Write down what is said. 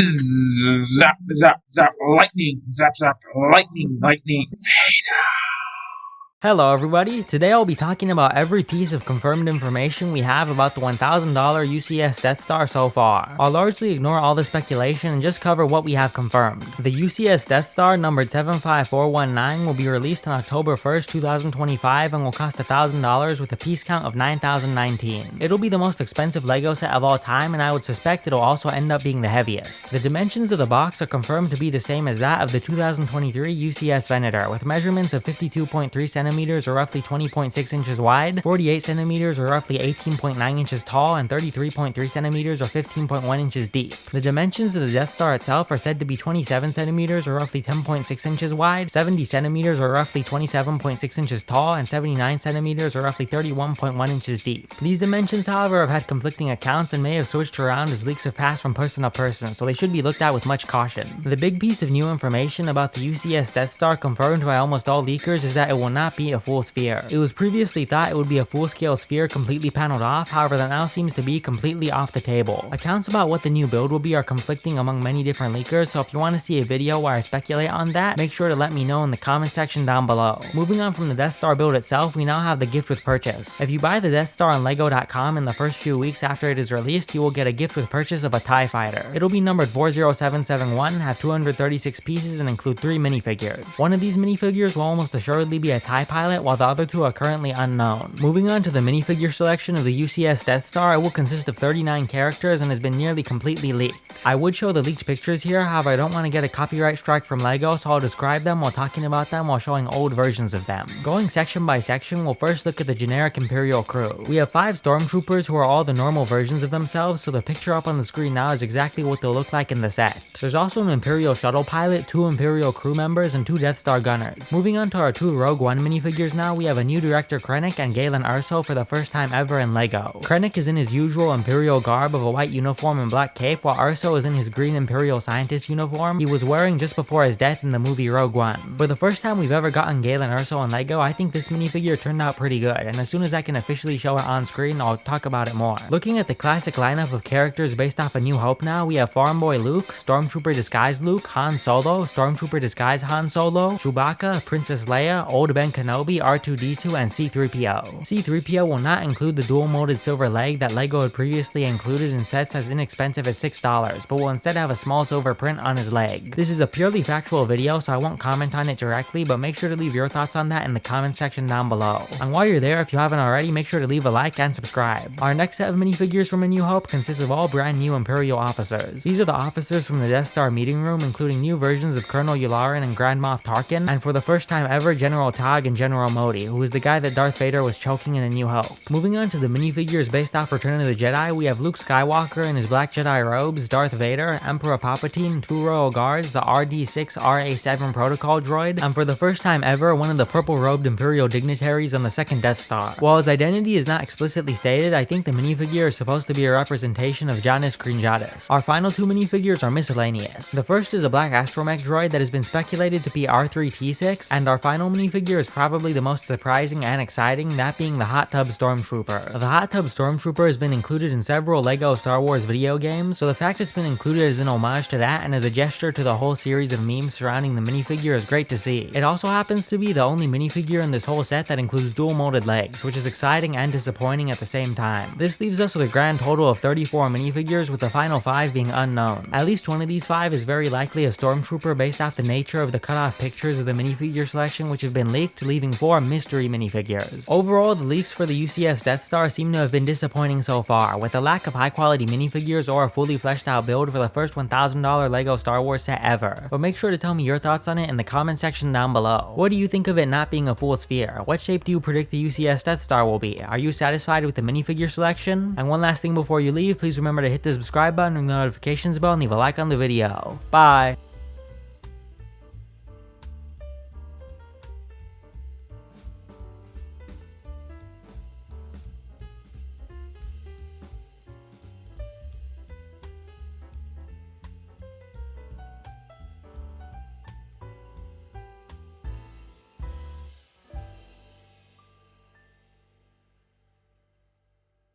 Zap Zap Zap Lightning. Zap Zap Lightning. Lightning. Hello everybody, today I'll be talking about every piece of confirmed information we have about the $1,000 UCS Death Star so far. I'll largely ignore all the speculation and just cover what we have confirmed. The UCS Death Star numbered 75419 will be released on October 1st, 2025 and will cost $1,000 with a piece count of 9,019. It'll be the most expensive LEGO set of all time and I would suspect it'll also end up being the heaviest. The dimensions of the box are confirmed to be the same as that of the 2023 UCS Venator with measurements of 52.3 cm or roughly 20.6 inches wide, 48 centimeters or roughly 18.9 inches tall, and 33.3 centimeters or 15.1 inches deep. The dimensions of the Death Star itself are said to be 27 centimeters or roughly 10.6 inches wide, 70 centimeters or roughly 27.6 inches tall, and 79 centimeters or roughly 31.1 inches deep. These dimensions, however, have had conflicting accounts and may have switched around as leaks have passed from person to person, so they should be looked at with much caution. The big piece of new information about the UCS Death Star confirmed by almost all leakers is that it will not be a full sphere. It was previously thought it would be a full-scale sphere completely paneled off, however that now seems to be completely off the table. Accounts about what the new build will be are conflicting among many different leakers, so if you want to see a video where I speculate on that, make sure to let me know in the comment section down below. Moving on from the Death Star build itself, we now have the gift with purchase. If you buy the Death Star on LEGO.com in the first few weeks after it is released, you will get a gift with purchase of a TIE Fighter. It'll be numbered 40771, have 236 pieces, and include 3 minifigures. One of these minifigures will almost assuredly be a TIE Pilot, while the other two are currently unknown. Moving on to the minifigure selection of the UCS Death Star, it will consist of 39 characters and has been nearly completely leaked. I would show the leaked pictures here, however I don't want to get a copyright strike from LEGO, so I'll describe them while talking about them while showing old versions of them. Going section by section, we'll first look at the generic Imperial crew. We have 5 stormtroopers who are all the normal versions of themselves, so the picture up on the screen now is exactly what they'll look like in the set. There's also an Imperial shuttle pilot, 2 Imperial crew members, and 2 Death Star gunners. Moving on to our 2 Rogue One minifigures now, we have a new director Krennic and Galen Erso for the first time ever in LEGO. Krennic is in his usual Imperial garb of a white uniform and black cape, while Erso is in his green Imperial scientist uniform he was wearing just before his death in the movie Rogue One. For the first time we've ever gotten Galen Erso in LEGO, I think this minifigure turned out pretty good, and as soon as I can officially show it on screen, I'll talk about it more. Looking at the classic lineup of characters based off A New Hope now, we have Farm Boy Luke, Stormtrooper disguised Luke, Han Solo, Stormtrooper disguised Han Solo, Chewbacca, Princess Leia, Old Ben Kenobi, R2-D2, and C-3PO. C-3PO will not include the dual-molded silver leg that LEGO had previously included in sets as inexpensive as $6, but will instead have a small silver print on his leg. This is a purely factual video, so I won't comment on it directly, but make sure to leave your thoughts on that in the comment section down below. And while you're there, if you haven't already, make sure to leave a like and subscribe. Our next set of minifigures from A New Hope consists of all brand new Imperial officers. These are the officers from the Death Star meeting room, including new versions of Colonel Yularen and Grand Moff Tarkin, and for the first time ever, General Tog and General Modi, who is the guy that Darth Vader was choking in A New Hope. Moving on to the minifigures based off Return of the Jedi, we have Luke Skywalker in his black Jedi robes, Darth Vader, Emperor Palpatine, 2 Royal Guards, the RD-6 RA-7 Protocol droid, and for the first time ever, one of the purple-robed Imperial dignitaries on the second Death Star. While his identity is not explicitly stated, I think the minifigure is supposed to be a representation of Janus Krinjatis. Our final 2 minifigures are miscellaneous. The first is a black astromech droid that has been speculated to be R3-T6, and our final minifigure is probably the most surprising and exciting, that being the Hot Tub Stormtrooper. The Hot Tub Stormtrooper has been included in several LEGO Star Wars video games, so the fact it's been included as an homage to that and as a gesture to the whole series of memes surrounding the minifigure is great to see. It also happens to be the only minifigure in this whole set that includes dual molded legs, which is exciting and disappointing at the same time. This leaves us with a grand total of 34 minifigures, with the final 5 being unknown. At least one of these 5 is very likely a Stormtrooper based off the nature of the cut-off pictures of the minifigure selection which have been leaked, leaving 4 mystery minifigures. Overall, the leaks for the UCS Death Star seem to have been disappointing so far, with a lack of high-quality minifigures or a fully fleshed out build for the first $1,000 LEGO Star Wars set ever. But make sure to tell me your thoughts on it in the comment section down below. What do you think of it not being a full sphere? What shape do you predict the UCS Death Star will be? Are you satisfied with the minifigure selection? And one last thing before you leave, please remember to hit the subscribe button, ring the notifications bell, and leave a like on the video. Bye!